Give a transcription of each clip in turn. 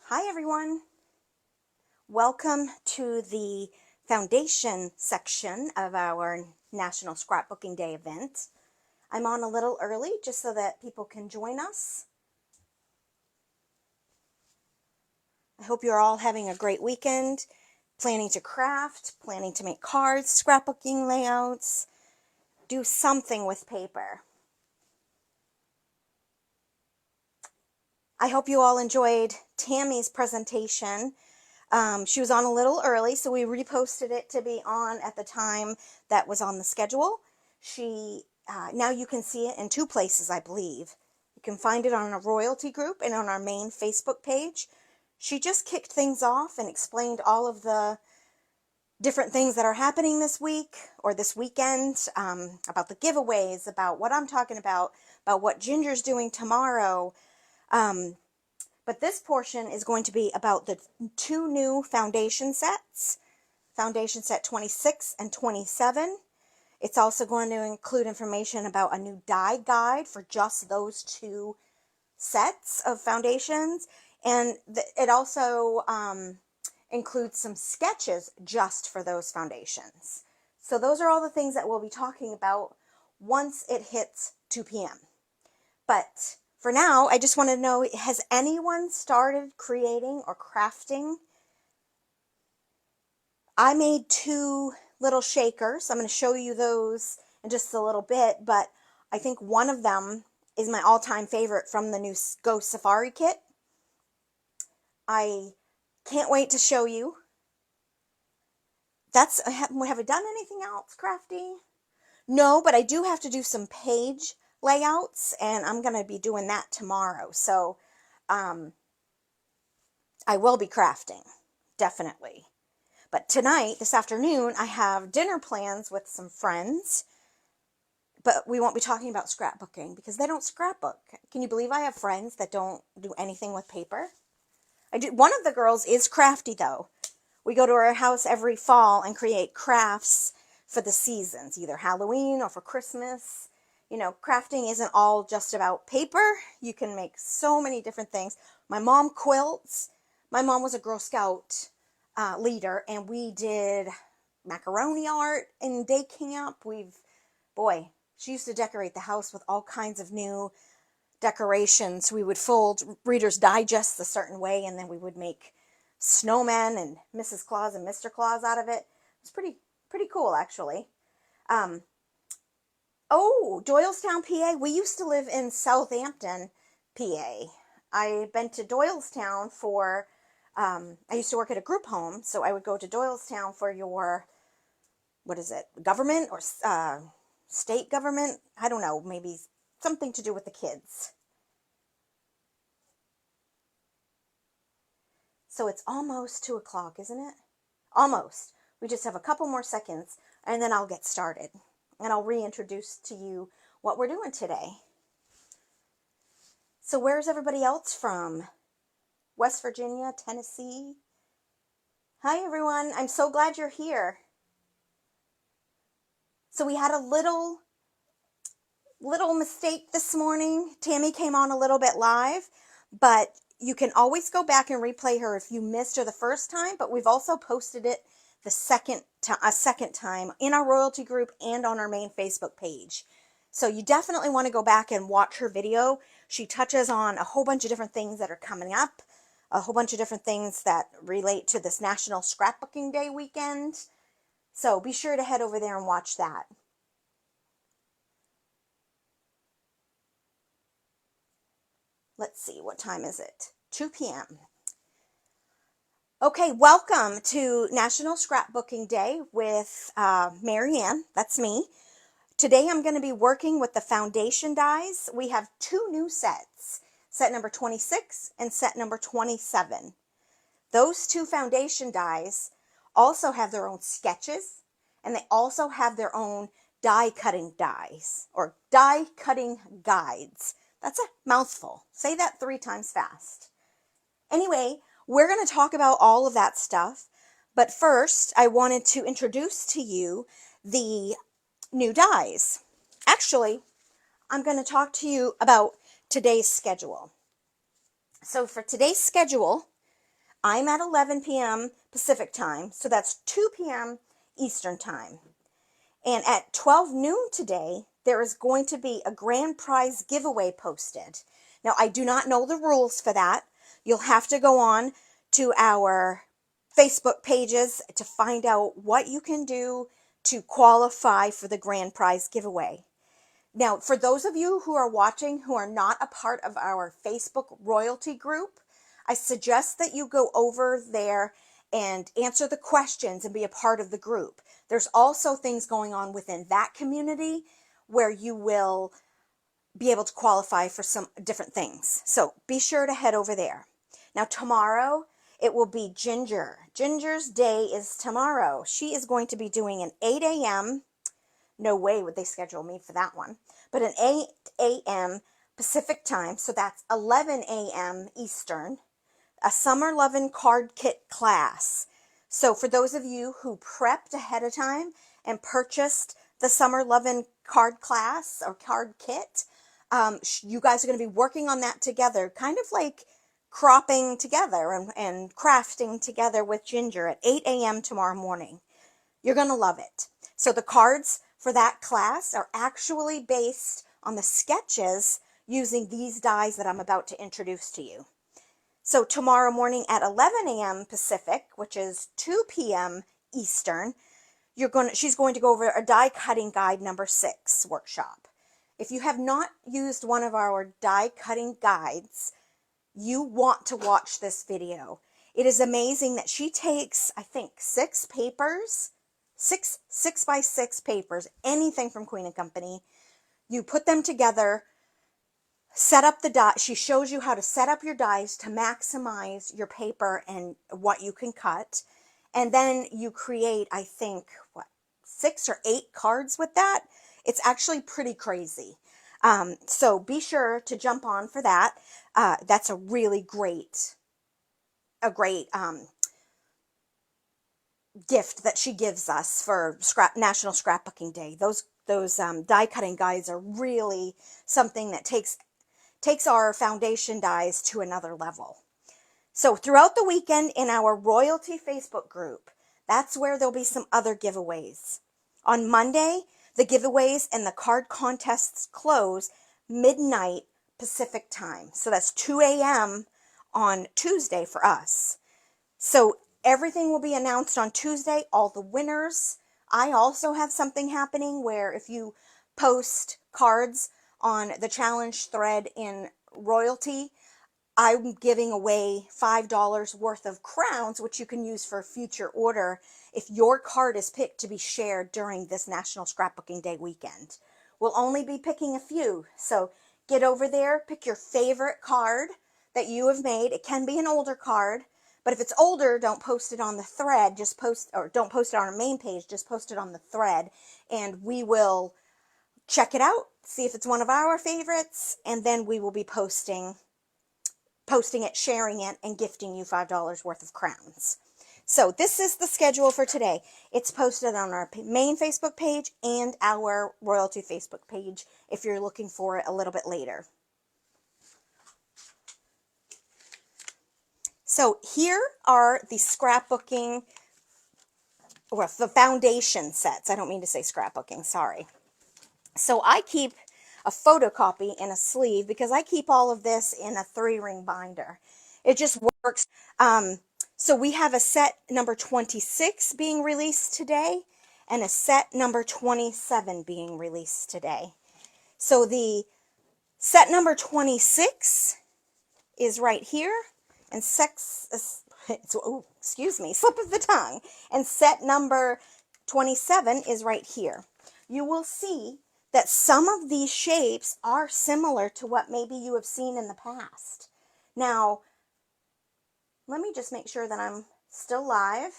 Hi everyone. Welcome to the foundation section of our National Scrapbooking Day event. I'm on a little early just so that people can join us. I hope you're all having a great weekend, planning to craft, planning to make cards, scrapbooking layouts, do something with paper. I hope you all enjoyed Tammy's presentation. She was on a little early, so we reposted it to be on at the time that was on the schedule. Now you can see it in two places, I believe. You can find it on a royalty group and on our main Facebook page. She just kicked things off and explained all of the different things that are happening this week or this weekend, about the giveaways, about what I'm talking about what Ginger's doing tomorrow. But this portion is going to be about the two new foundation sets, foundation set 26 and 27. It's also going to include information about a new die guide for just those two sets of foundations. And it also includes some sketches just for those foundations. So those are all the things that we'll be talking about once it hits 2 p.m. But for now, I just want to know, has anyone started creating or crafting? I made two little shakers. I'm going to show you those in just a little bit, but I think one of them is my all-time favorite from the new Go Safari kit. I can't wait to show you. Have I done anything else crafty? No, but I do have to do some page layouts, and I'm going to be doing that tomorrow. So I will be crafting, definitely. But tonight, this afternoon, I have dinner plans with some friends, but we won't be talking about scrapbooking because they don't scrapbook. Can you believe I have friends that don't do anything with paper? One of the girls is crafty, though. We go to our house every fall and create crafts for the seasons, either Halloween or for Christmas. You know, crafting isn't all just about paper. You can make so many different things. My mom quilts. My mom was a Girl Scout leader, and we did macaroni art in day camp. Boy, she used to decorate the house with all kinds of new decorations. We would fold Reader's Digest a certain way, and then we would make snowmen and Mrs. Claus and Mr. Claus out of it. It was pretty cool, actually. Oh, Doylestown, PA. We used to live in Southampton, PA. I've been to Doylestown for, I used to work at a group home, so I would go to Doylestown for your, what is it, government or state government? I don't know, maybe something to do with the kids. So it's almost 2 o'clock, isn't it? Almost. We just have a couple more seconds, and then I'll get started. And I'll reintroduce to you what we're doing today. So where's everybody else from? West Virginia, Tennessee? Hi, everyone. I'm so glad you're here. So we had a little mistake this morning. Tammy came on a little bit live, but you can always go back and replay her if you missed her the first time, but we've also posted it a second time in our royalty group and on our main Facebook page. So you definitely want to go back and watch her video. She touches on a whole bunch of different things that are coming up, a whole bunch of different things that relate to this National Scrapbooking Day weekend. So be sure to head over there and watch that. Let's see, what time is it? 2 p.m. Okay, welcome to National Scrapbooking Day with Marianne. That's me. Today I'm going to be working with the foundation dies. We have two new sets, set number 26 and set number 27. Those two foundation dies also have their own sketches, and they also have their own die cutting dies or die cutting guides. That's a mouthful. Say that 3 times fast. Anyway, we're going to talk about all of that stuff, but first I wanted to introduce to you the new dies. Actually, I'm going to talk to you about today's schedule. So for today's schedule, I'm at 11 p.m. Pacific time, so that's 2 p.m. Eastern time. And at 12 noon today, there is going to be a grand prize giveaway posted. Now, I do not know the rules for that. You'll have to go on to our Facebook pages to find out what you can do to qualify for the grand prize giveaway. Now, for those of you who are watching who are not a part of our Facebook royalty group, I suggest that you go over there and answer the questions and be a part of the group. There's also things going on within that community where you will be able to qualify for some different things. So be sure to head over there. Now, tomorrow it will be Ginger. Ginger's day is tomorrow. She is going to be doing an 8 a.m. No way would they schedule me for that one. But an 8 a.m. Pacific time, so that's 11 a.m. Eastern, a Summer Lovin' card kit class. So for those of you who prepped ahead of time and purchased the Summer Lovin' card class or card kit, you guys are going to be working on that together, kind of like cropping together and crafting together with Ginger at 8 a.m. tomorrow morning. You're going to love it. So the cards for that class are actually based on the sketches using these dies that I'm about to introduce to you. So tomorrow morning at 11 a.m. Pacific, which is 2 p.m. Eastern, she's going to go over a die cutting guide number 6 workshop. If you have not used one of our die cutting guides, you want to watch this video. It is amazing that she takes, I think, 6 papers, 6x6 papers, anything from Queen & Company. You put them together, set up the die. She shows you how to set up your dies to maximize your paper and what you can cut. And then you create, I think, 6 or 8 cards with that. It's actually pretty crazy. So be sure to jump on for that. That's a really great gift that she gives us for National Scrapbooking Day. Those die cutting guides are really something that takes our foundation dies to another level. So throughout the weekend in our royalty Facebook group, that's where there'll be some other giveaways. On Monday, the giveaways and the card contests close midnight Pacific time. So that's 2 a.m. on Tuesday for us. So everything will be announced on Tuesday, all the winners. I also have something happening where if you post cards on the challenge thread in royalty, I'm giving away $5 worth of crowns, which you can use for a future order if your card is picked to be shared during this National Scrapbooking Day weekend. We'll only be picking a few, so get over there, pick your favorite card that you have made. It can be an older card, but if it's older, don't post it on the thread, don't post it on our main page, just post it on the thread, and we will check it out, see if it's one of our favorites, and then we will be posting it, sharing it, and gifting you $5 worth of crowns. So this is the schedule for today. It's posted on our main Facebook page and our royalty Facebook page if you're looking for it a little bit later. So here are the scrapbooking, or the foundation sets. I don't mean to say scrapbooking, sorry. So I keep a photocopy in a sleeve because I keep all of this in a 3-ring binder. It just works. So we have a set number 26 being released today and a set number 27 being released today. So the set number 26 is right here, and slip of the tongue. And set number 27 is right here. You will see that some of these shapes are similar to what maybe you have seen in the past. Now, let me just make sure that I'm still live.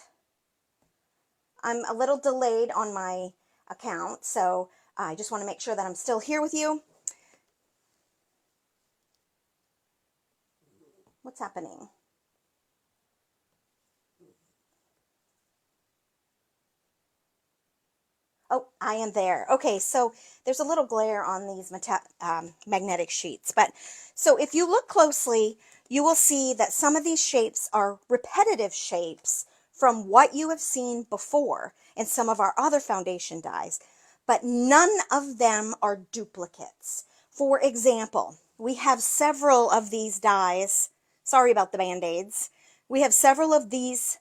I'm a little delayed on my account, so I just want to make sure that I'm still here with you. What's happening? Oh, I am there. Okay, so there's a little glare on these magnetic sheets. But so if you look closely, you will see that some of these shapes are repetitive shapes from what you have seen before in some of our other foundation dies, but none of them are duplicates. For example, we have several of these dies. Sorry about the Band-Aids. We have several of this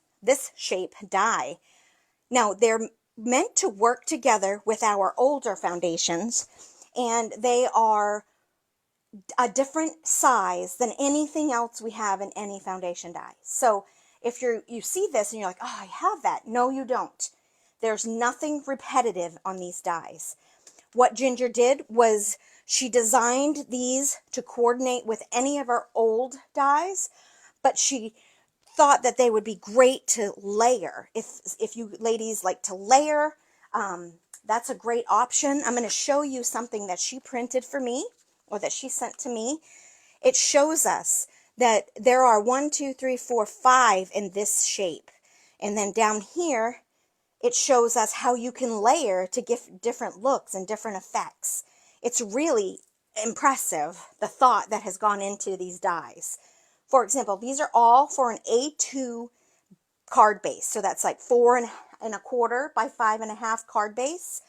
shape die. Now, they're meant to work together with our older foundations, and they are a different size than anything else we have in any foundation die. So if you see this and you're like, oh, I have that. No, you don't. There's nothing repetitive on these dies. What Ginger did was she designed these to coordinate with any of our old dies, but she thought that they would be great to layer. If you ladies like to layer, that's a great option. I'm going to show you something that she printed for me, or that she sent to me. It shows us that there are 1, 2, 3, 4, 5 in this shape. And then down here, it shows us how you can layer to give different looks and different effects. It's really impressive, the thought that has gone into these dies. For example, these are all for an A2 card base. So that's like 4 1/4 by 5 1/2 card base.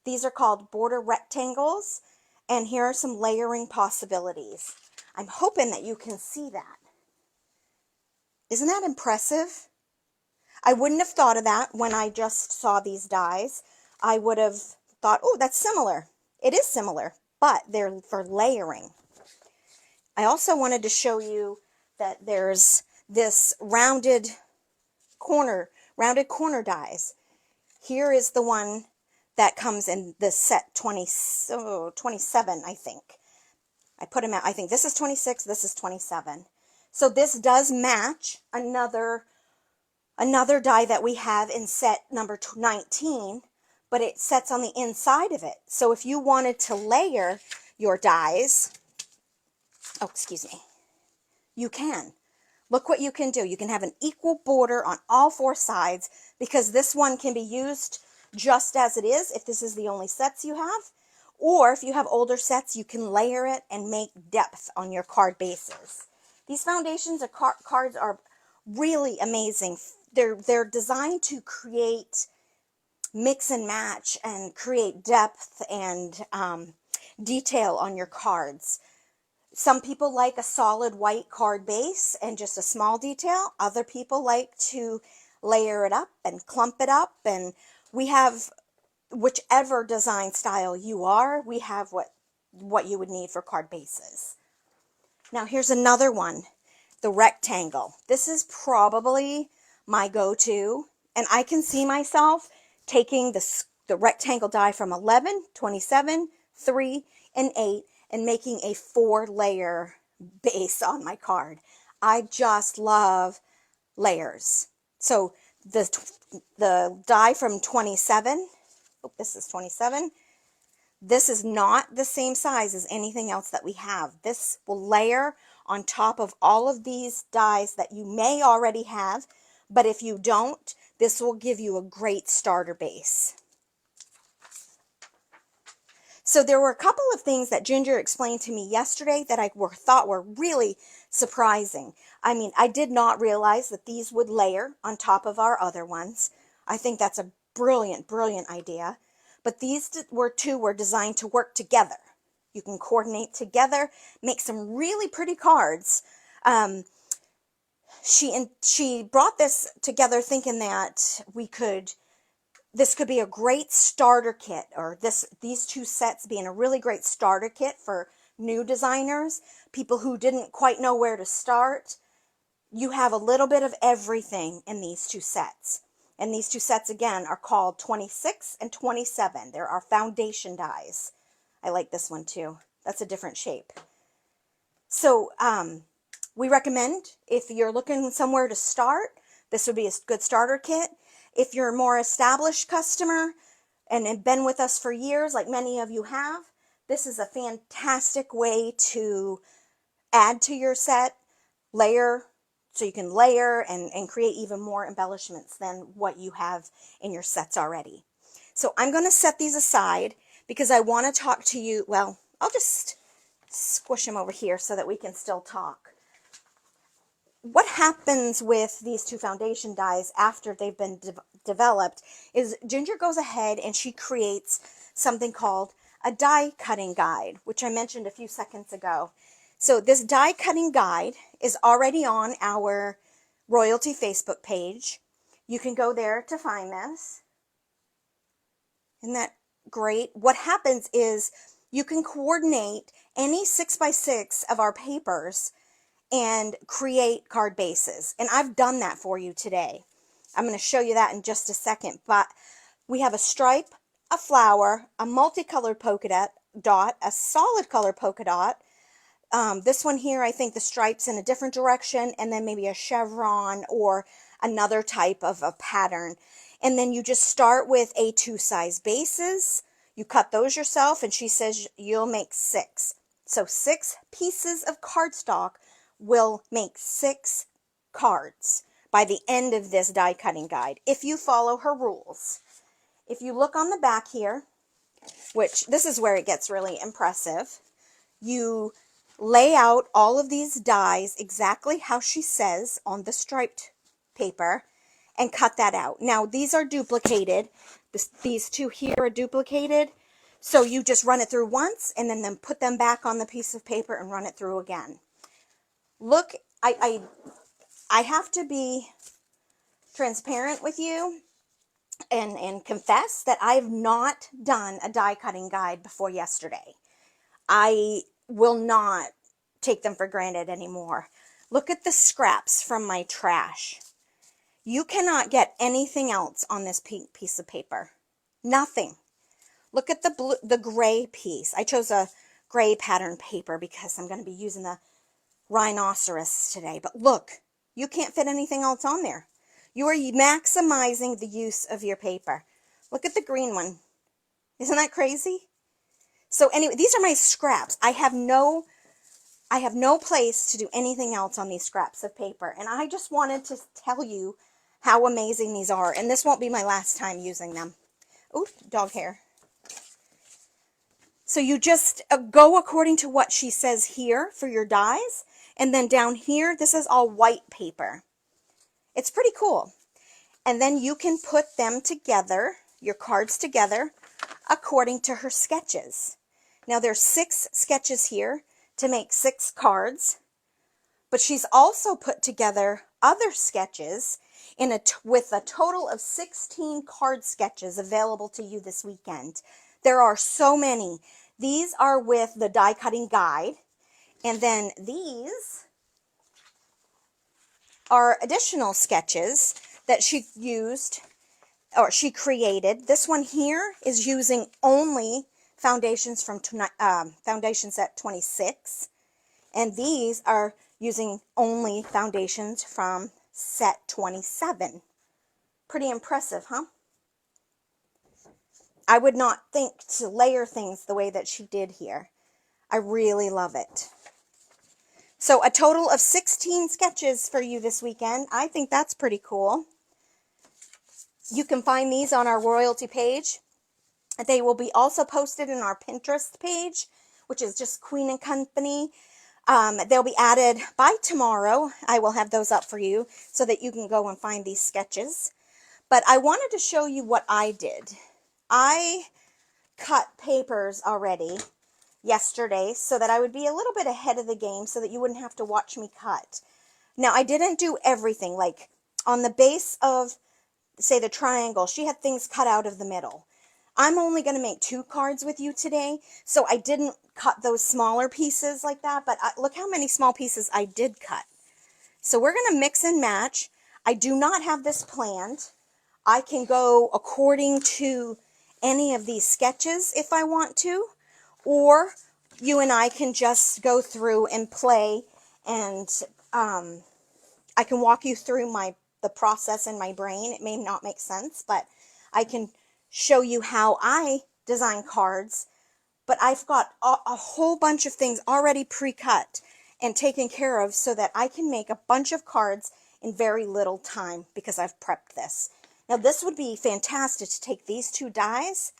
These are called border rectangles. And here are some layering possibilities. I'm hoping that you can see that. Isn't that impressive? I wouldn't have thought of that when I just saw these dies. I would have thought, oh, that's similar. It is similar, but they're for layering. I also wanted to show you that there's this rounded corner dies. Here is the one that comes in the set 27, I think. I put them out. I think this is 26, this is 27. So this does match another die that we have in set number 19, but it sets on the inside of it. So if you wanted to layer your dies, oh, excuse me, you can. Look what you can do. You can have an equal border on all 4 sides, because this one can be used just as it is if this is the only sets you have. Or if you have older sets, you can layer it and make depth on your card bases. These foundations of cards are really amazing. They're designed to create mix and match and create depth and detail on your cards. Some people like a solid white card base and just a small detail. Other people like to layer it up and clump it up. And we have, whichever design style you are, we have what you would need for card bases. Now here's another one, the rectangle. This is probably my go-to, and I can see myself taking the rectangle die from 11, 27, 3, and 8 and making a 4-layer base on my card. I just love layers. So the die from 27, oh, this is 27. This is not the same size as anything else that we have. This will layer on top of all of these dies that you may already have, but if you don't, this will give you a great starter base. So there were a couple of things that Ginger explained to me yesterday that I thought were really surprising. I mean, I did not realize that these would layer on top of our other ones. I think that's a brilliant, brilliant idea. But these two were designed to work together. You can coordinate together, make some really pretty cards. She brought this together thinking that this could be a great starter kit, or these 2 sets being a really great starter kit for new designers, people who didn't quite know where to start. You have a little bit of everything in these 2 sets. And these 2 sets, again, are called 26 and 27. They're our foundation dies. I like this one, too. That's a different shape. So, we recommend, if you're looking somewhere to start, this would be a good starter kit. If you're a more established customer and have been with us for years, like many of you have, this is a fantastic way to add to your set, layer, so you can layer and create even more embellishments than what you have in your sets already. So I'm going to set these aside because I want to talk to you. Well, I'll just squish them over here so that we can still talk. What happens with these two foundation dyes after they've been developed is Ginger goes ahead and she creates something called a die cutting guide, which I mentioned a few seconds ago. So this die cutting guide is already on our Royalty Facebook page. You can go there to find this. Isn't that great? What happens is you can coordinate any 6x6 of our papers and create card bases. And I've done that for you today. I'm going to show you that in just a second. But we have a stripe, a flower, a multicolored polka dot, a solid color polka dot. This one here, I think the stripe's in a different direction, and then maybe a chevron or another type of a pattern. And then you just start with A2 size bases. You cut those yourself, and she says you'll make 6. So 6 pieces of cardstock will make 6 cards by the end of this die cutting guide, if you follow her rules. If you look on the back here, which this is where it gets really impressive, you lay out all of these dies exactly how she says on the striped paper and cut that out. Now, these are duplicated. These two here are duplicated. So you just run it through once and then put them back on the piece of paper and run it through again. Look, I have to be transparent with you and confess that I've not done a die cutting guide before yesterday. I will not take them for granted anymore. Look at the scraps from my trash. You cannot get anything else on this pink piece of paper. Nothing. Look at the gray piece. I chose a gray pattern paper because I'm going to be using the rhinoceros today. But look, you can't fit anything else on there. You are maximizing the use of your paper. Look at the green one. Isn't that crazy? So anyway, these are my scraps. I have no place to do anything else on these scraps of paper. And I just wanted to tell you how amazing these are. And this won't be my last time using them. Oh, dog hair. So you just go according to what she says here for your dies. And then down here, this is all white paper. It's pretty cool. And then you can put them together, your cards together, according to her sketches. Now there's 6 sketches here to make 6 cards, but she's also put together other sketches with a total of 16 card sketches available to you this weekend. There are so many. These are with the die cutting guide, and then these are additional sketches that she used or she created. This one here is using only foundations from foundation set 26, and these are using only foundations from set 27. Pretty impressive, huh? I would not think to layer things the way that she did here. I really love it. So a total of 16 sketches for you this weekend. I think that's pretty cool. You can find these on our royalty page. They will be also posted in our Pinterest page, which is just Queen and Company. They'll be added by tomorrow. I will have those up for you so that you can go and find these sketches. But I wanted to show you what I did. I cut papers already yesterday so that I would be a little bit ahead of the game so that you wouldn't have to watch me cut. Now, I didn't do everything. Like on the base of, say, the triangle, she had things cut out of the middle. I'm only going to make 2 cards with you today, so I didn't cut those smaller pieces like that, but look how many small pieces I did cut. So we're going to mix and match. I do not have this planned. I can go according to any of these sketches if I want to, or you and I can just go through and play, and I can walk you through the process in my brain. It may not make sense, but I can show you how I design cards. But I've got a whole bunch of things already pre-cut and taken care of so that I can make a bunch of cards in very little time because I've prepped this. Now this would be fantastic to take these two dies.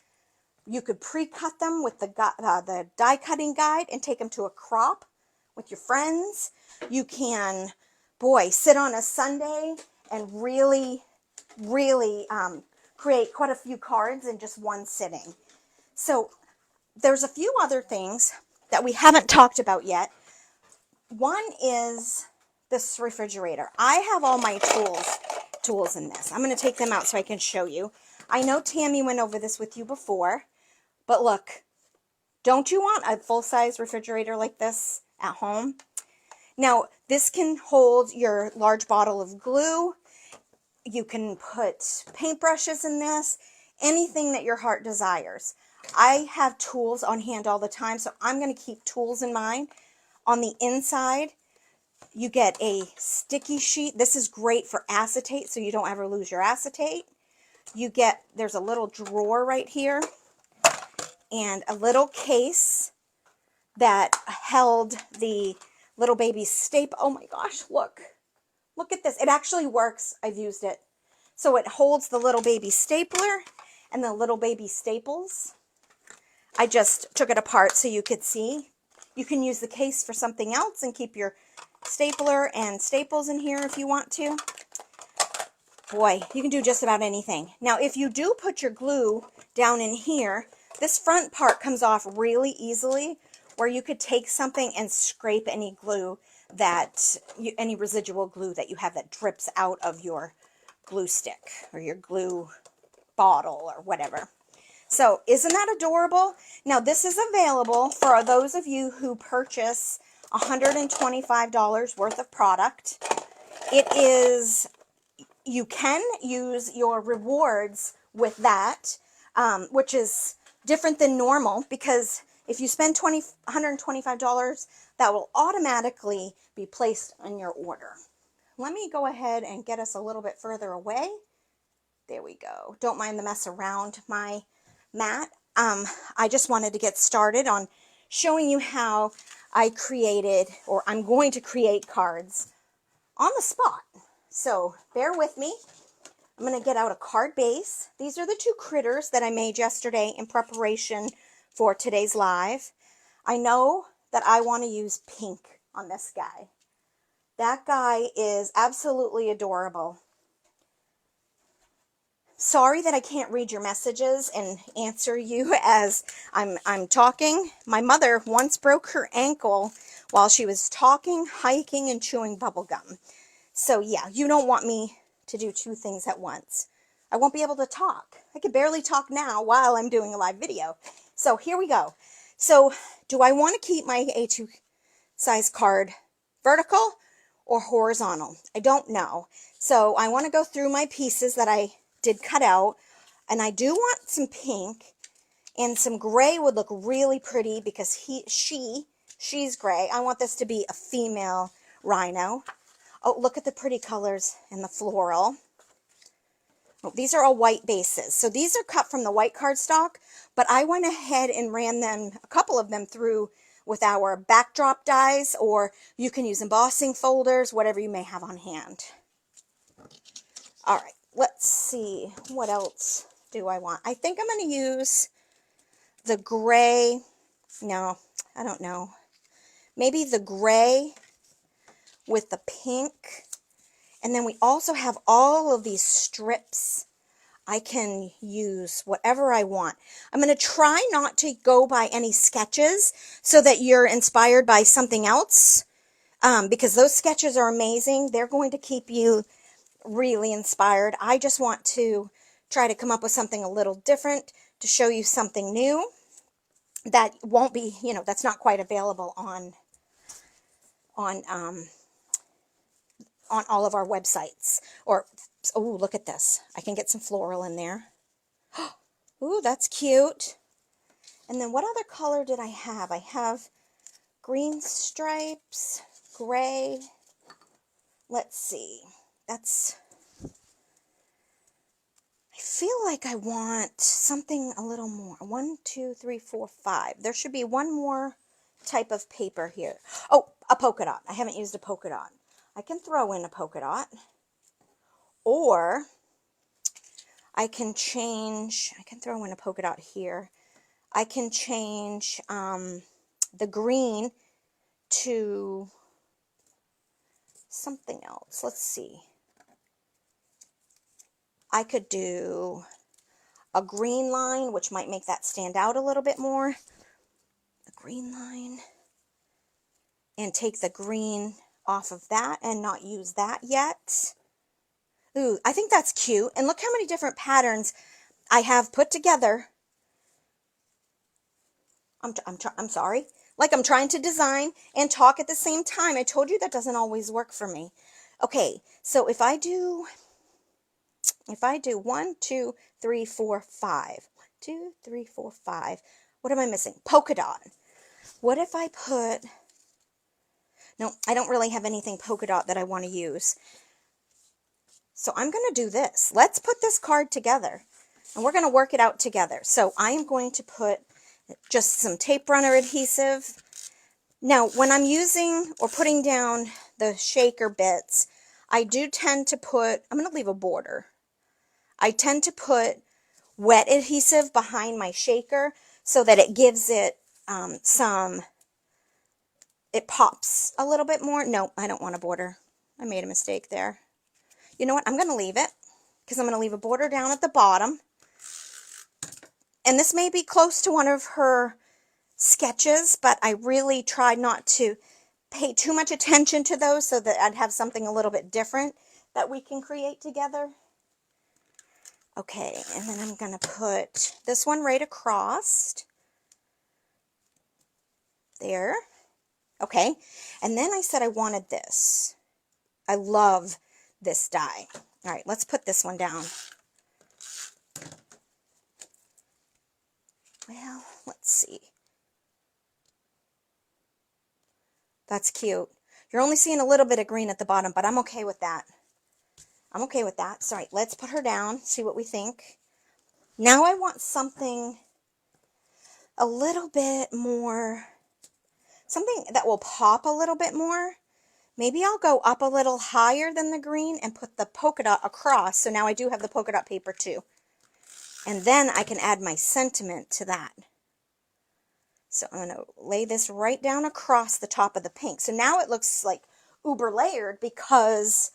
You could pre-cut them with the die cutting guide and take them to a crop with your friends. You can, boy, sit on a Sunday and really create quite a few cards in just one sitting. So there's a few other things that we haven't talked about yet. One is this refrigerator. I have all my tools in this. I'm going to take them out so I can show you. I know Tammy went over this with you before, but look, don't you want a full-size refrigerator like this at home? Now, this can hold your large bottle of glue. You can put paintbrushes in this, anything that your heart desires. I have tools on hand all the time, so I'm going to keep tools in mine. On the inside, you get a sticky sheet. This is great for acetate, so you don't ever lose your acetate. There's a little drawer right here and a little case that held the little baby staple. Oh my gosh, look at this. It actually works. I've used it. So it holds the little baby stapler and the little baby staples. I just took it apart so you could see. You can use the case for something else and keep your stapler and staples in here if you want to. Boy, you can do just about anything. Now, if you do put your glue down in here, this front part comes off really easily, where you could take something and scrape any glue any residual glue that you have that drips out of your glue stick or your glue bottle or whatever. So isn't that adorable? Now this is available for those of you who purchase $125 worth of product. You can use your rewards with that, which is different than normal, because if you spend $125, that will automatically be placed on your order. Let me go ahead and get us a little bit further away. There we go. Don't mind the mess around my mat. I just wanted to get started on showing you how I created, or I'm going to create, cards on the spot. So bear with me. I'm going to get out a card base. These are the two critters that I made yesterday in preparation for today's live. I know that I want to use pink on this guy. That guy is absolutely adorable. Sorry that I can't read your messages and answer you as I'm talking. My mother once broke her ankle while she was talking, hiking, and chewing bubble gum. So yeah, you don't want me to do two things at once. I won't be able to talk. I can barely talk now while I'm doing a live video. So here we go. So do I want to keep my A2 size card vertical or horizontal? I don't know. So I want to go through my pieces that I did cut out, and I do want some pink, and some gray would look really pretty because she's gray. I want this to be a female rhino. Oh, look at the pretty colors in the floral. Oh, these are all white bases. So these are cut from the white cardstock, but I went ahead and ran them, a couple of them, through with our backdrop dies, or you can use embossing folders, whatever you may have on hand. All right, let's see. What else do I want? I think I'm going to use the gray. No, I don't know. Maybe the gray with the pink. And then we also have all of these strips. I can use whatever I want. I'm going to try not to go by any sketches so that you're inspired by something else, because those sketches are amazing. They're going to keep you really inspired. I just want to try to come up with something a little different to show you something new that won't be, that's not quite available on all of our websites. Or, oh, look at this. I can get some floral in there. Ooh, that's cute. And then what other color did I have? I have green stripes, gray. Let's see. I feel like I want something a little more. 1, 2, 3, 4, 5. There should be one more type of paper here. Oh, a polka dot. I haven't used a polka dot. I can throw in a polka dot. Or I can throw in a polka dot here. I can change the green to something else. Let's see. I could do a green line, which might make that stand out a little bit more. A green line. And take the green off of that and not use that yet. Ooh, I think that's cute. And look how many different patterns I have put together. I'm sorry. Like I'm trying to design and talk at the same time. I told you that doesn't always work for me. Okay, so if I do 1, 2, 3, 4, 5. 2, 3, 4, 5. What am I missing? Polka dot. What if I put... No, I don't really have anything polka dot that I want to use. So I'm going to do this. Let's put this card together. And we're going to work it out together. So I am going to put just some tape runner adhesive. Now, when I'm using or putting down the shaker bits, I do tend to put... I'm going to leave a border. I tend to put wet adhesive behind my shaker so that it gives it it pops a little bit more. No, I don't want a border. I made a mistake there. You know what? I'm going to leave it because I'm going to leave a border down at the bottom. And this may be close to one of her sketches, but I really tried not to pay too much attention to those so that I'd have something a little bit different that we can create together. Okay, and then I'm going to put this one right across. There. Okay, and then I said I wanted this. I love this die. All right, let's put this one down. Well, let's see. That's cute. You're only seeing a little bit of green at the bottom, but I'm okay with that. I'm okay with that. So, all right, let's put her down, see what we think. Now I want something a little bit more, something that will pop a little bit more. Maybe I'll go up a little higher than the green and put the polka dot across. So now I do have the polka dot paper too. And then I can add my sentiment to that. So I'm going to lay this right down across the top of the pink. So now it looks like uber layered because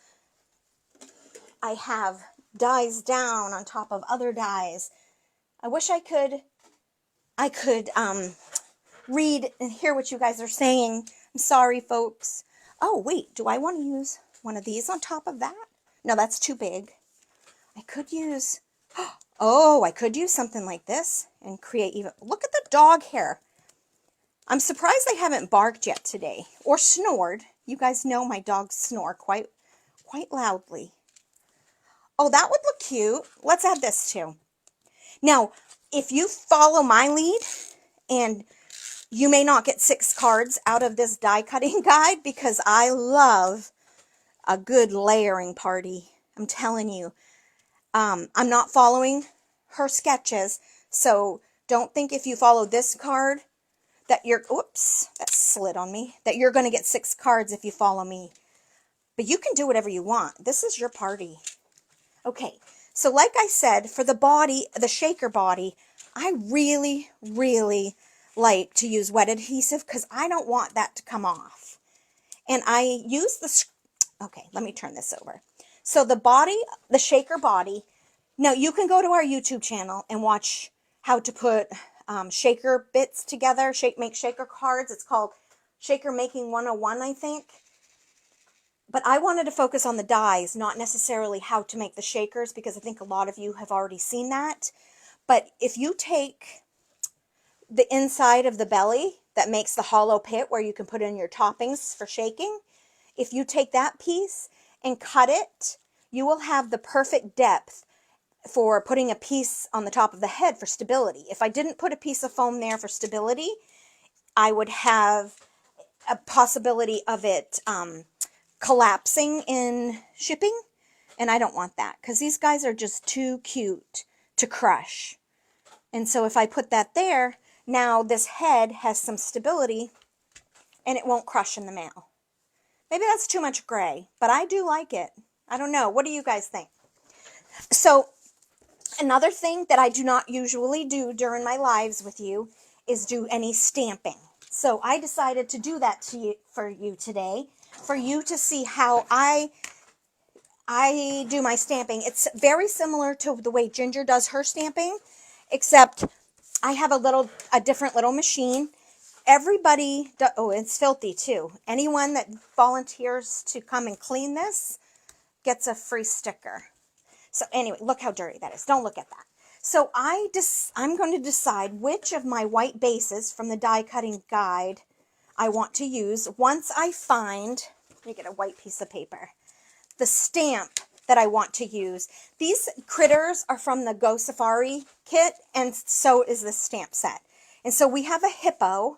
I have dies down on top of other dies. I wish I could read and hear what you guys are saying. I'm sorry, folks. Oh, wait, do I want to use one of these on top of that? No, that's too big. I could use, oh, I could use something like this and create even, look at the dog hair. I'm surprised they haven't barked yet today or snored. You guys know my dogs snore quite loudly. Oh, that would look cute. Let's add this too. Now, if you follow my lead, and you may not get 6 cards out of this die cutting guide because I love a good layering party. I'm telling you. I'm not following her sketches, so don't think if you follow this card that you're, oops, that slid on me, that you're going to get 6 cards if you follow me. But you can do whatever you want. This is your party. Okay, so like I said, for the body, the shaker body, I really, really like to use wet adhesive because I don't want that to come off. And I use the, okay, let me turn this over. So the body, the shaker body, now you can go to our YouTube channel and watch how to put shaker bits together, make shaker cards. It's called Shaker Making 101, I think. But I wanted to focus on the dies, not necessarily how to make the shakers, because I think a lot of you have already seen that. But if you take the inside of the belly that makes the hollow pit where you can put in your toppings for shaking, if you take that piece and cut it, you will have the perfect depth for putting a piece on the top of the head for stability. If I didn't put a piece of foam there for stability, I would have a possibility of it collapsing in shipping, and I don't want that because these guys are just too cute to crush. And so if I put that there, now this head has some stability and it won't crush in the mail. Maybe that's too much gray, but I do like it. I don't know. What do you guys think? So Another thing that I do not usually do during my lives with you is do any stamping. So I decided to do that for you today, for you to see how I do my stamping. It's very similar to the way Ginger does her stamping, except I have a different little machine. Oh, it's filthy too. Anyone that volunteers to come and clean this gets a free sticker. So anyway, look how dirty that is. Don't look at that. So I'm going to decide which of my white bases from the die cutting guide I want to use once I find, let me get a white piece of paper, the stamp that I want to use. These critters are from the Go Safari kit, and so is the stamp set. And so we have a hippo.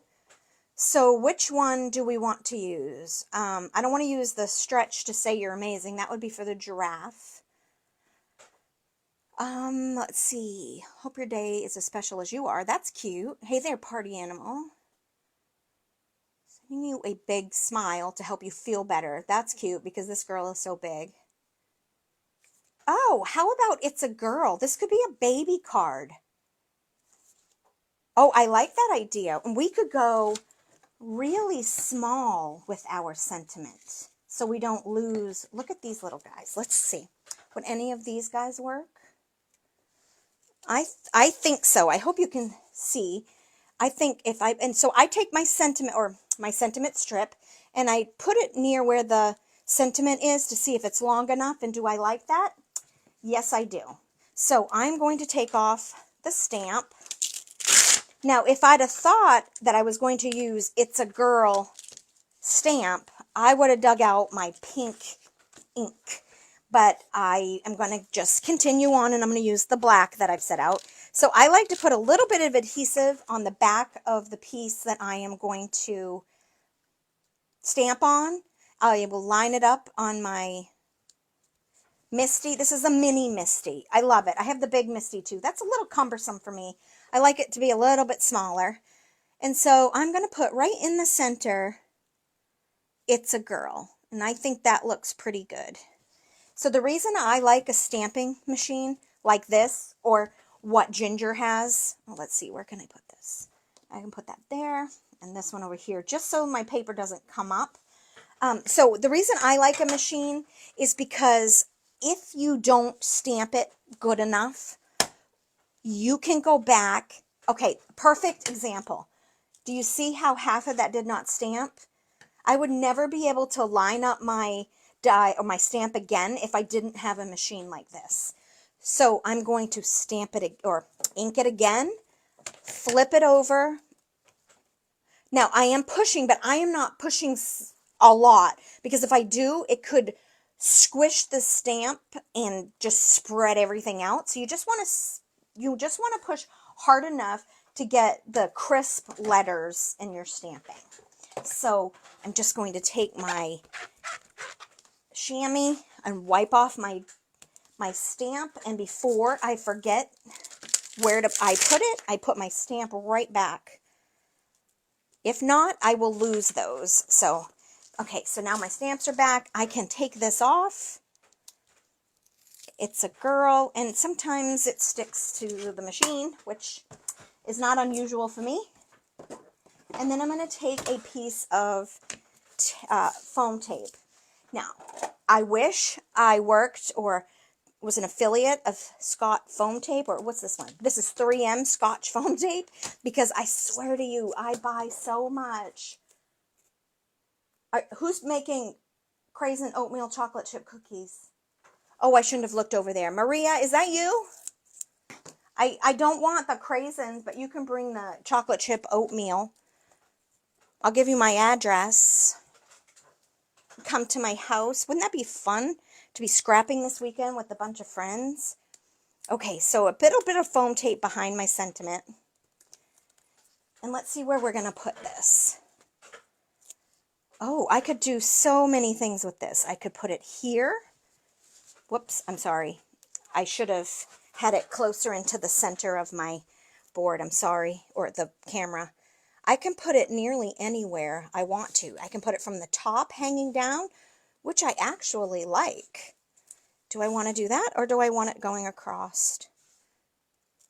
So which one do we want to use? I don't want to use the stretch to say you're amazing. That would be for the giraffe. Let's see. Hope your day is as special as you are. That's cute. Hey there, party animal. Sending you a big smile to help you feel better. That's cute because this girl is so big. Oh, how about it's a girl? This could be a baby card. Oh, I like that idea. And we could go really small with our sentiment so we don't lose. Look at these little guys. Let's see. Would any of these guys work? I think so. I hope you can see. I think so I take my sentiment strip and I put it near where the sentiment is to see if it's long enough, and do I like that? Yes, I do. So I'm going to take off the stamp. Now, if I'd have thought that I was going to use It's a Girl stamp, I would have dug out my pink ink. But I am going to just continue on, and I'm going to use the black that I've set out. So I like to put a little bit of adhesive on the back of the piece that I am going to stamp on. I will line it up on my Misty. This is a mini Misty. I love it. I have the big Misty too. That's a little cumbersome for me. I like it to be a little bit smaller. And so I'm going to put right in the center, It's a Girl. And I think that looks pretty good. So the reason I like a stamping machine like this, or what Ginger has, well, let's see, where can I put this? I can put that there, and this one over here, just so my paper doesn't come up. So the reason I like a machine is because if you don't stamp it good enough, you can go back. Okay, perfect example. Do you see how half of that did not stamp? I would never be able to line up my die or my stamp again if I didn't have a machine like this. So I'm going to stamp it or ink it again, flip it over. Now I am pushing, but I am not pushing a lot, because if I do, it could squish the stamp and just spread everything out. So you just want to push hard enough to get the crisp letters in your stamping. So I'm just going to take my chamois and wipe off my stamp, and before I forget where I put it, I put my stamp right back. If not, I will lose those. So, okay, so now my stamps are back. I can take this off. It's a Girl, and sometimes it sticks to the machine, which is not unusual for me. And then I'm going to take a piece of foam tape. Now, I wish I worked or was an affiliate of Scott foam tape, or what's this one? This is 3M Scotch foam tape, because I swear to you, I buy so much. Who's making Craisin oatmeal chocolate chip cookies? Oh, I shouldn't have looked over there. Maria, is that you? I don't want the Craisins, but you can bring the chocolate chip oatmeal. I'll give you my address. Come to my house. Wouldn't that be fun to be scrapping this weekend with a bunch of friends? Okay, so a little bit of foam tape behind my sentiment. And let's see where we're going to put this. Oh, I could do so many things with this. I could put it here. Whoops, I'm sorry. I should have had it closer into the center of my board. I'm sorry, or the camera. I can put it nearly anywhere I want to. I can put it from the top hanging down, which I actually like. Do I want to do that, or do I want it going across?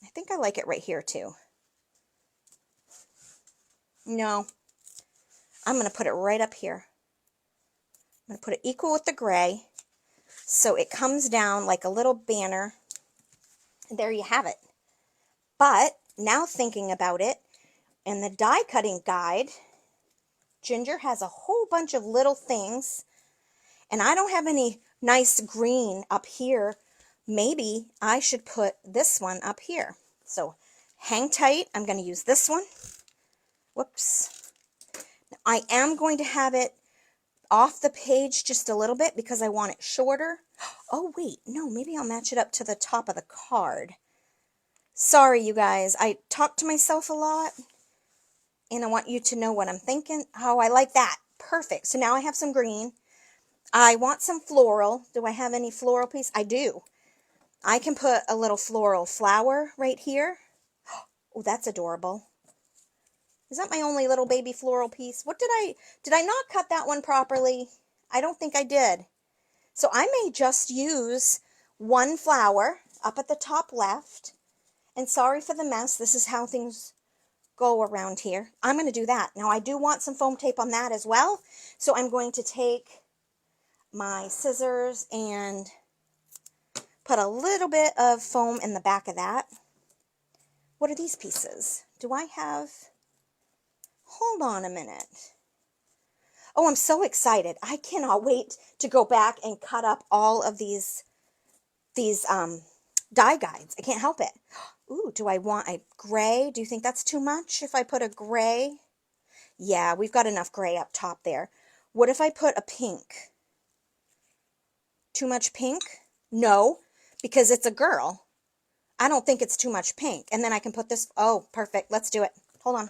I think I like it right here too. No, I'm going to put it right up here. I'm going to put it equal with the gray so it comes down like a little banner. There you have it. But now thinking about it, in the die cutting guide, Ginger has a whole bunch of little things, and I don't have any nice green up here. Maybe I should put this one up here. So hang tight. I'm going to use this one. Whoops. I am going to have it off the page just a little bit because I want it shorter. Oh, wait. No, maybe I'll match it up to the top of the card. Sorry, you guys. I talk to myself a lot, and I want you to know what I'm thinking. Oh, I like that. Perfect. So now I have some green. I want some floral. Do I have any floral piece? I do. I can put a little floral flower right here. Oh, that's adorable. Is that my only little baby floral piece? Did I not cut that one properly? I don't think I did. So I may just use one flower up at the top left. And sorry for the mess. This is how things go around here. I'm going to do that. Now I do want some foam tape on that as well. So I'm going to take my scissors and put a little bit of foam in the back of that. What are these pieces? Do I have... Hold on a minute. Oh, I'm so excited. I cannot wait to go back and cut up all of these die guides. I can't help it. Ooh, do I want a gray? Do you think that's too much if I put a gray? Yeah, we've got enough gray up top there. What if I put a pink? Too much pink? No, because it's a girl. I don't think it's too much pink. And then I can put this. Oh, perfect. Let's do it. Hold on.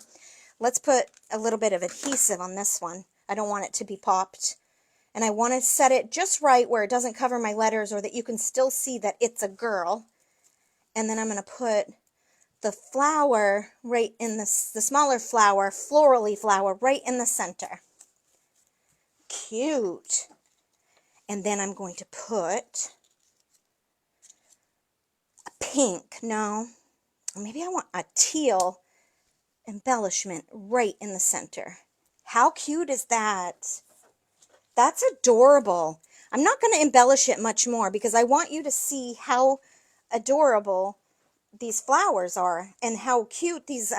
Let's put a little bit of adhesive on this one. I don't want it to be popped. And I want to set it just right where it doesn't cover my letters or that you can still see that it's a girl. And then I'm going to put the flower right in the smaller flower, florally flower, right in the center. Cute. And then I'm going to put a pink. No, maybe I want a teal embellishment right in the center. How cute is that? That's adorable. I'm not going to embellish it much more because I want you to see how adorable these flowers are and how cute these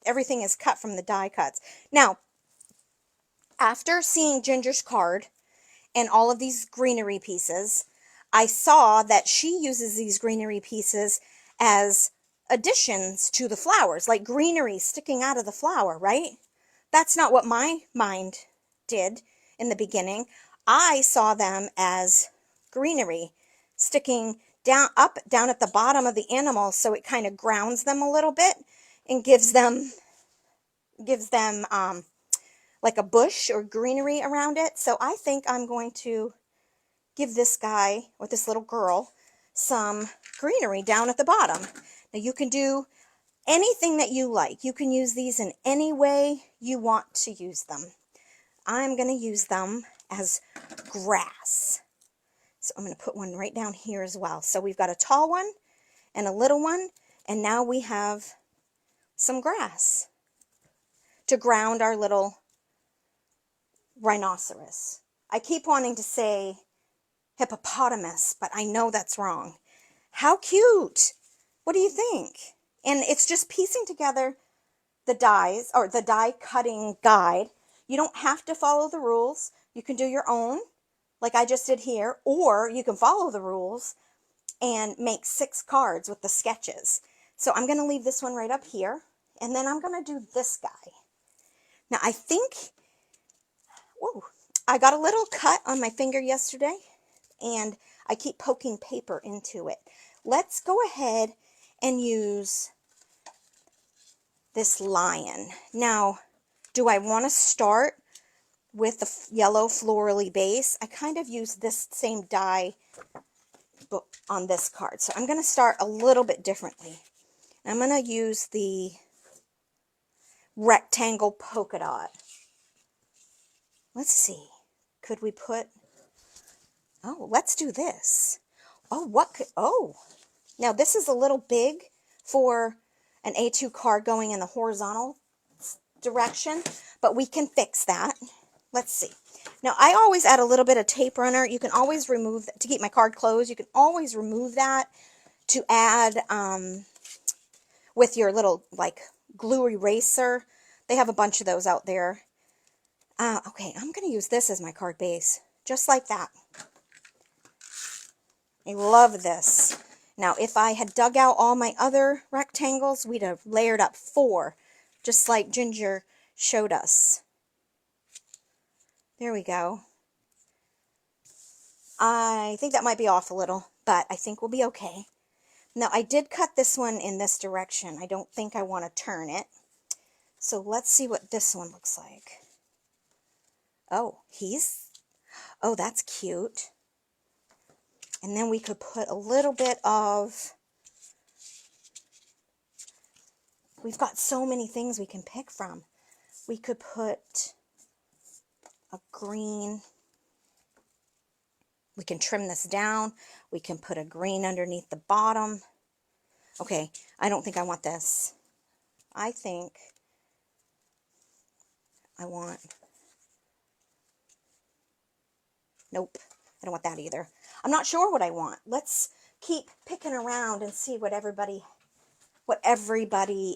everything is cut from the die cuts. Now, after seeing Ginger's card and all of these greenery pieces, I saw that she uses these greenery pieces as additions to the flowers, like greenery sticking out of the flower, right? That's not what my mind did in the beginning. I saw them as greenery sticking down at the bottom of the animal, so it kind of grounds them a little bit and gives them like a bush or greenery around it. So I think I'm going to give this guy or this little girl some greenery down at the bottom. Now you can do anything that you like. You can use these in any way you want to use them. I'm going to use them as grass. So I'm going to put one right down here as well. So we've got a tall one and a little one, and now we have some grass to ground our little rhinoceros. I keep wanting to say hippopotamus, but I know that's wrong. How cute! What do you think? And it's just piecing together the dies, or the die cutting guide. You don't have to follow the rules. You can do your own, like I just did here, or you can follow the rules and make 6 cards with the sketches. So I'm going to leave this one right up here, and then I'm going to do this guy. Now I think, whoa, I got a little cut on my finger yesterday, and I keep poking paper into it. Let's go ahead and use this lion. Now, do I want to start with the yellow florally base? I kind of use this same die on this card. So I'm going to start a little bit differently. I'm going to use the rectangle polka dot. Let's see. Could we put... Oh, let's do this. Oh, what could... Oh, Now this is a little big for an A2 card going in the horizontal direction, but we can fix that. Let's see. Now I always add a little bit of tape runner. You can always remove that to keep my card closed. You can always remove that to add with your little like glue eraser. They have a bunch of those out there. Okay, I'm going to use this as my card base, just like that. I love this. Now, if I had dug out all my other rectangles, we'd have layered up 4, just like Ginger showed us. There we go. I think that might be off a little, but I think we'll be okay. Now, I did cut this one in this direction. I don't think I want to turn it. So let's see what this one looks like. Oh, that's cute. And then we could put a little bit of, we've got so many things we can pick from. We could put a green. We can trim this down. We can put a green underneath the bottom. Okay, I don't think I want this. I think I want, nope, I don't want that either. I'm not sure what I want. Let's keep picking around and see what everybody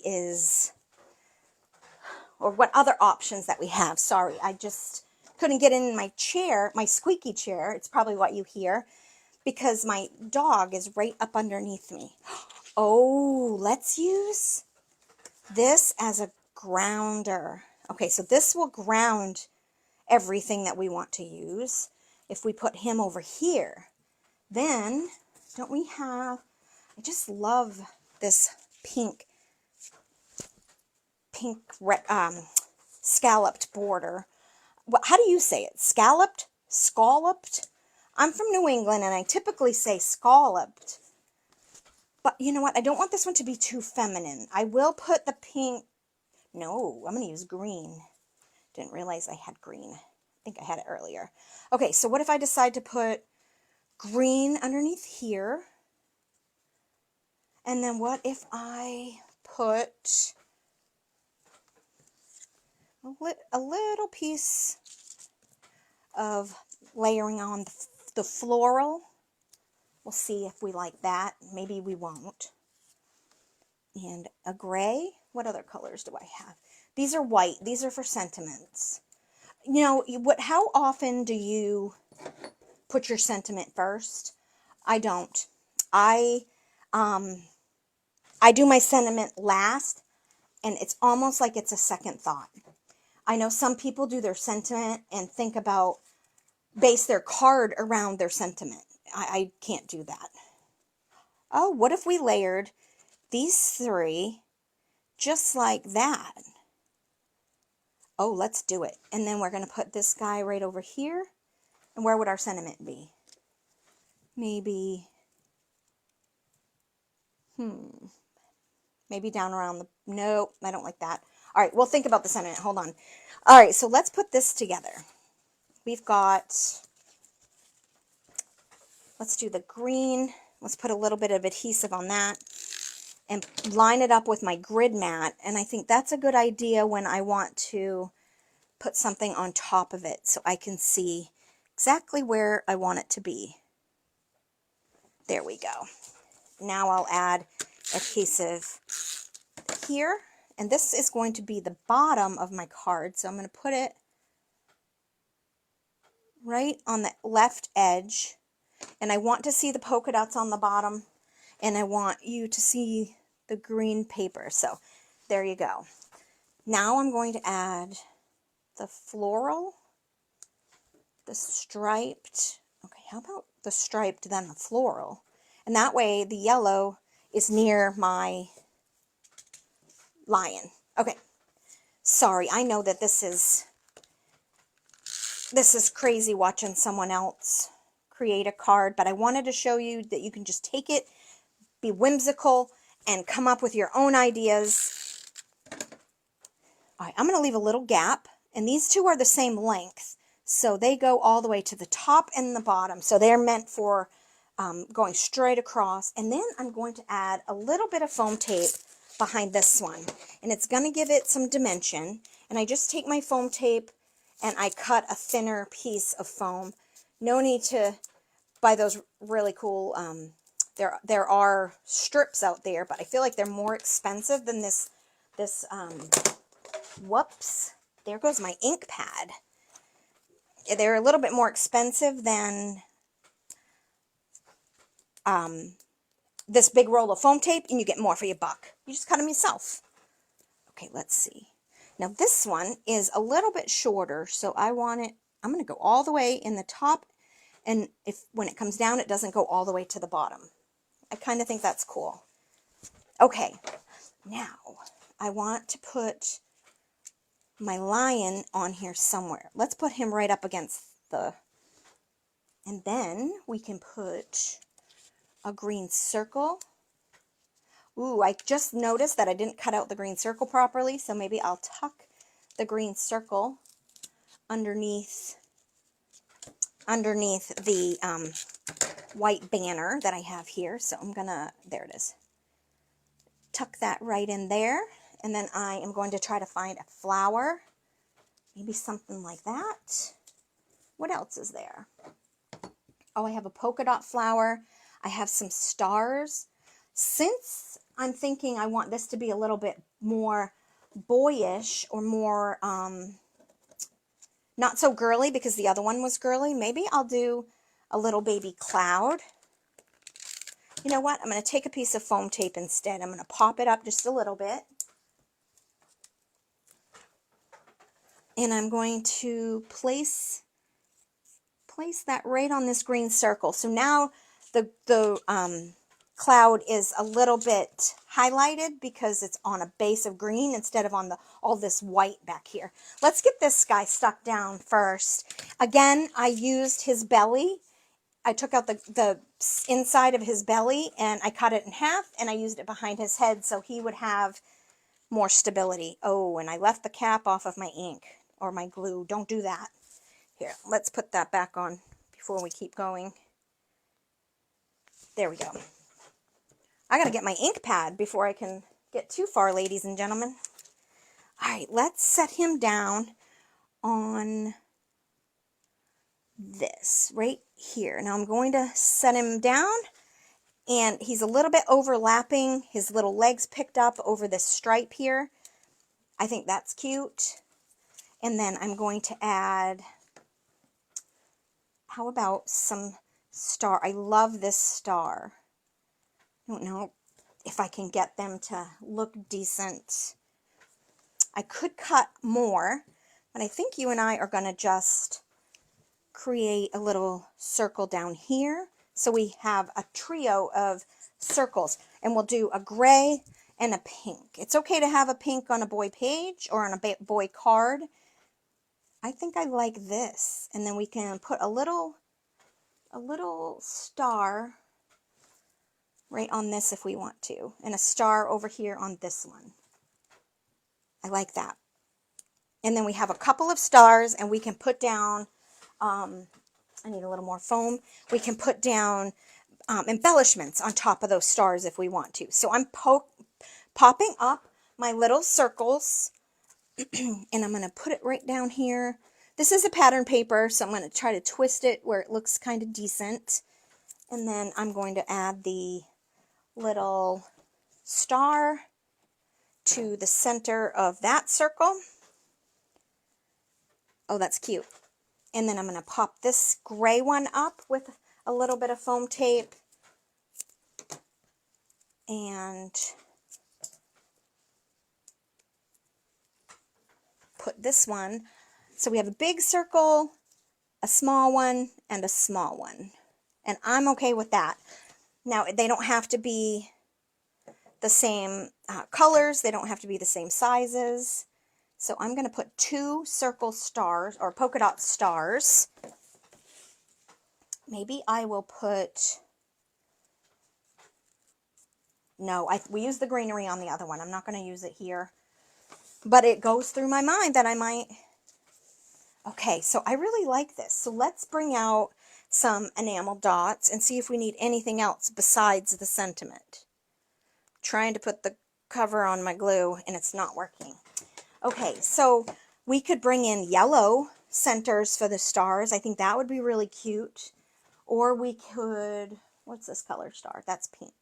is, or what other options that we have. Sorry, I just couldn't get in my chair, my squeaky chair. It's probably what you hear, because my dog is right up underneath me. Oh, let's use this as a grounder. Okay, so this will ground everything that we want to use. If we put him over here, then don't we have, I just love this pink scalloped border. How do you say it? Scalloped? Scalloped? I'm from New England and I typically say scalloped. But you know what? I don't want this one to be too feminine. I will put the pink. No, I'm going to use green. Didn't realize I had green. I think I had it earlier. Okay, so what if I decide to put green underneath here? And then what if I put a little piece of layering on the floral? We'll see if we like that. Maybe we won't. And a gray. What other colors do I have? These are white. These are for sentiments. You know, how often do you put your sentiment first? I don't. I do my sentiment last, and it's almost like it's a second thought. I know some people do their sentiment and base their card around their sentiment. I can't do that. Oh, what if we layered these 3 just like that? Oh, let's do it. And then we're going to put this guy right over here. And where would our sentiment be? Maybe, maybe down around nope, I don't like that. All right, we'll think about the sentiment. Hold on. All right, so let's put this together. We've got, let's do the green. Let's put a little bit of adhesive on that and line it up with my grid mat. And I think that's a good idea when I want to put something on top of it so I can see exactly where I want it to be. There we go. Now I'll add adhesive here. And this is going to be the bottom of my card. So I'm going to put it right on the left edge. And I want to see the polka dots on the bottom. And I want you to see the green paper. So there you go. Now I'm going to add the floral, the striped. Okay, how about the striped then the floral? And that way the yellow is near my lion. Okay. Sorry, I know that this is crazy watching someone else create a card, but I wanted to show you that you can just take it, be whimsical, and come up with your own ideas. All right, I'm going to leave a little gap, and these 2 are the same length, so they go all the way to the top and the bottom. So they're meant for going straight across. And then I'm going to add a little bit of foam tape behind this one. And it's going to give it some dimension. And I just take my foam tape and I cut a thinner piece of foam. No need to buy those really cool, there are strips out there, but I feel like they're more expensive than this, whoops, there goes my ink pad. They're a little bit more expensive than this big roll of foam tape, and you get more for your buck. You just cut them yourself. Okay, let's see. Now this one is a little bit shorter, so I want it, I'm going to go all the way in the top, and when it comes down, it doesn't go all the way to the bottom. I kind of think that's cool. Okay, now I want to put my lion on here somewhere. Let's put him right up against the, and then we can put a green circle. Ooh, I just noticed that I didn't cut out the green circle properly, so maybe I'll tuck the green circle underneath the white banner that I have here. So I'm gonna, there it is. Tuck that right in there, and then I am going to try to find a flower, maybe something like that. What else is there? Oh, I have a polka dot flower. I have some stars. Since I'm thinking I want this to be a little bit more boyish or more not so girly, because the other one was girly, maybe I'll do a little baby cloud. You know what? I'm going to take a piece of foam tape instead. I'm going to pop it up just a little bit. And I'm going to place that right on this green circle. So now the cloud is a little bit highlighted because it's on a base of green instead of on all this white back here. Let's get this guy stuck down first. Again, I used his belly. I took out the inside of his belly and I cut it in half, and I used it behind his head so he would have more stability. Oh, and I left the cap off of my ink or my glue. Don't do that. Here, let's put that back on before we keep going. There we go. I gotta get my ink pad before I can get too far, ladies and gentlemen. All right, let's set him down on this right here. Now I'm going to set him down, and he's a little bit overlapping. His little legs picked up over this stripe here. I think that's cute. And then I'm going to add, how about some star? I love this star. I don't know if I can get them to look decent. I could cut more, but I think you and I are going to just create a little circle down here. So we have a trio of circles, and we'll do a gray and a pink. It's okay to have a pink on a boy page or on a boy card. I think I like this. And then we can put a little star right on this if we want to, and a star over here on this one. I like that. And then we have a couple of stars, and we can put down, I need a little more foam. We can put down embellishments on top of those stars if we want to. So I'm popping up my little circles, and I'm going to put it right down here. This is a pattern paper, so I'm going to try to twist it where it looks kind of decent. And then I'm going to add the little star to the center of that circle. Oh, that's cute. And then I'm going to pop this gray one up with a little bit of foam tape. And put this one. So we have a big circle, a small one, and a small one. And I'm okay with that. Now, they don't have to be the same colors. They don't have to be the same sizes. So I'm going to put 2 circle stars, or polka dot stars. Maybe I will put, no, we use the greenery on the other one. I'm not going to use it here. But it goes through my mind that I might. Okay, so I really like this. So let's bring out some enamel dots and see if we need anything else besides the sentiment. Trying to put the cover on my glue and it's not working. Okay, so we could bring in yellow centers for the stars. I think that would be really cute. Or we could, what's this color star? That's pink.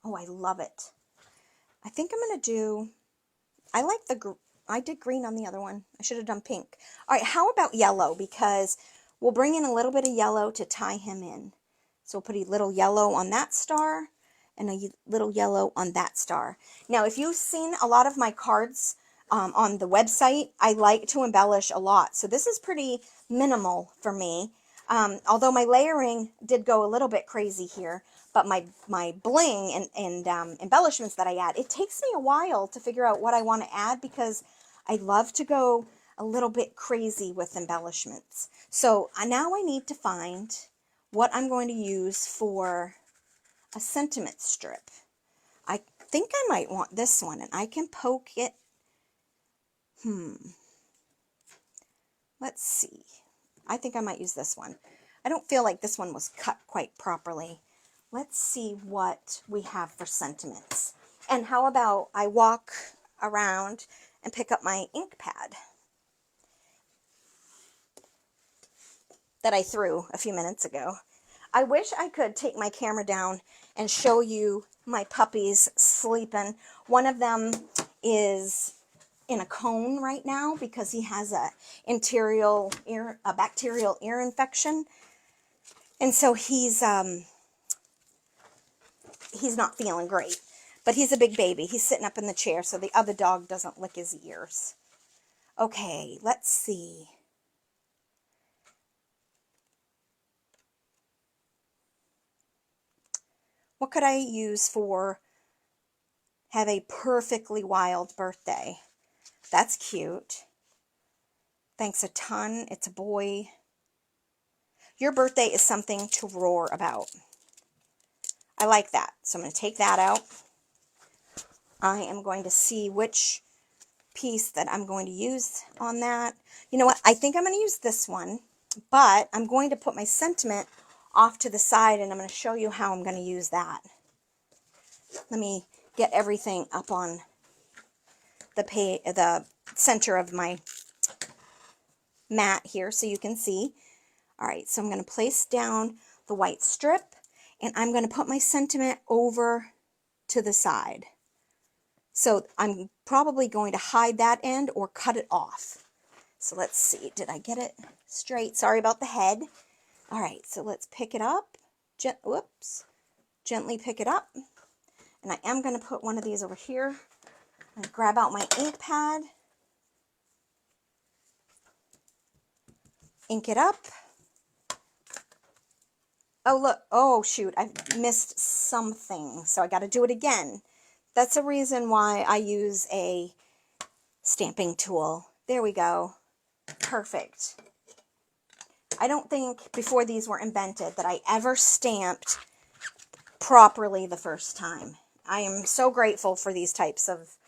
Oh, I love it. I think I'm going to do, I like I did green on the other one. I should have done pink. All right, how about yellow? Because we'll bring in a little bit of yellow to tie him in. So we'll put a little yellow on that star and a little yellow on that star. Now, if you've seen a lot of my cards on the website, I like to embellish a lot. So this is pretty minimal for me. Although my layering did go a little bit crazy here, but my bling and embellishments that I add, it takes me a while to figure out what I want to add because I love to go a little bit crazy with embellishments. So now I need to find what I'm going to use for a sentiment strip. I think I might want this one, and I can poke it. Let's see. I think I might use this one. I don't feel like this one was cut quite properly. Let's see what we have for sentiments. And how about I walk around and pick up my ink pad that I threw a few minutes ago. I wish I could take my camera down and show you my puppies sleeping. One of them is in a cone right now because he has a bacterial ear infection, and so he's not feeling great. But he's a big baby. He's sitting up in the chair so the other dog doesn't lick his ears. Okay, let's see. What could I use for have a perfectly wild birthday? That's cute. Thanks a ton. It's a boy. Your birthday is something to roar about. I like that. So I'm going to take that out. I am going to see which piece that I'm going to use on that. You know what? I think I'm going to use this one, but I'm going to put my sentiment off to the side, and I'm going to show you how I'm going to use that. Let me get everything up on the center of my mat here so you can see. All right, so I'm going to place down the white strip, and I'm going to put my sentiment over to the side. So I'm probably going to hide that end or cut it off. So let's see. Did I get it straight? Sorry about the head. All right, so let's pick it up. Gently pick it up. And I am going to put one of these over here. I'm going to grab out my ink pad. Ink it up. Oh, look. Oh, shoot. I missed something. So I got to do it again. That's a reason why I use a stamping tool. There we go. Perfect. I don't think before these were invented that I ever stamped properly the first time. I am so grateful for these types of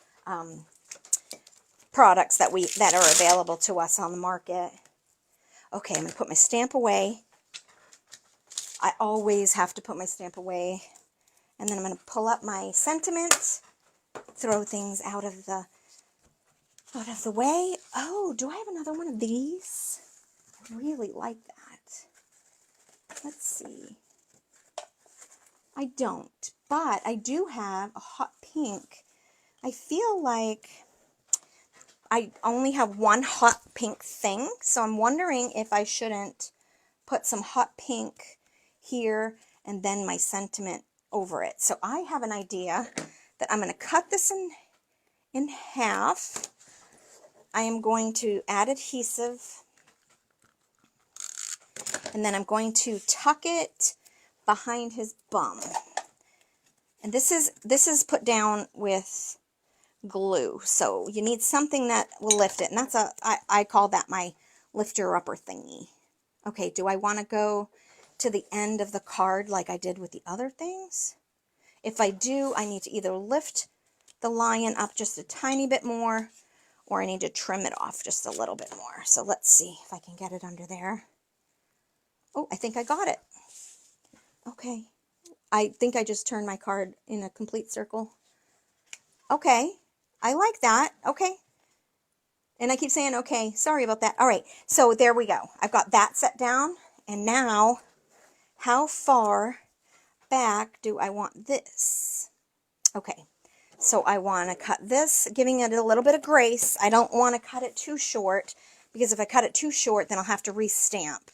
products that are available to us on the market. Okay, I'm going to put my stamp away. I always have to put my stamp away. And then I'm going to pull up my sentiment, throw things out of the way. Oh, do I have another one of these? I really like that. Let's see. I don't, but I do have a hot pink. I feel like I only have one hot pink thing, so I'm wondering if I shouldn't put some hot pink here and then my sentiment over it. So I have an idea that I'm going to cut this in half. I am going to add adhesive, and then I'm going to tuck it behind his bum. And this is put down with glue, so you need something that will lift it, and that's I call that my lifter upper thingy. Okay, do I want to go to the end of the card like I did with the other things? If I do, I need to either lift the lion up just a tiny bit more, or I need to trim it off just a little bit more. So let's see if I can get it under there. Oh, I think I got it. Okay. I think I just turned my card in a complete circle. Okay. I like that. Okay. And I keep saying, okay, sorry about that. All right. So there we go. I've got that set down. And now, how far back do I want this? Okay. So I want to cut this, giving it a little bit of grace. I don't want to cut it too short, because if I cut it too short, then I'll have to re-stamp.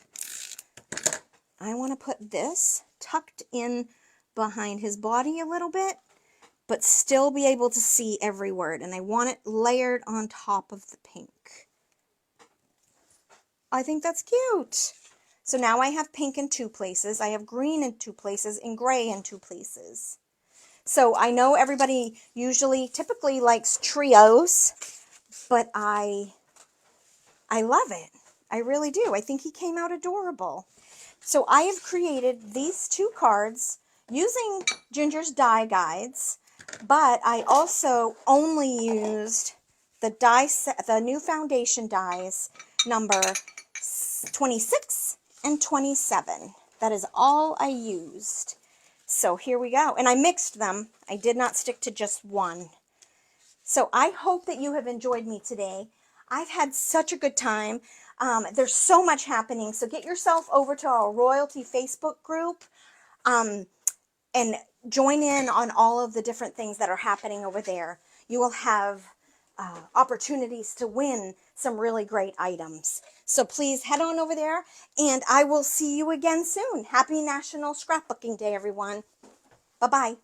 I want to put this tucked in behind his body a little bit, but still be able to see every word. And I want it layered on top of the pink. I think that's cute. So now I have pink in 2 places. I have green in 2 places and gray in 2 places. So I know everybody typically likes trios, but I love it. I really do. I think he came out adorable. So I have created these 2 cards using Ginger's die guides, but I also only used the new foundation dies number 26 and 27. That is all I used. So here we go. And I mixed them. I did not stick to just one. So I hope that you have enjoyed me today. I've had such a good time. There's so much happening. So get yourself over to our Royalty Facebook group and join in on all of the different things that are happening over there. You will have opportunities to win some really great items. So please head on over there, and I will see you again soon. Happy National Scrapbooking Day, everyone. Bye-bye.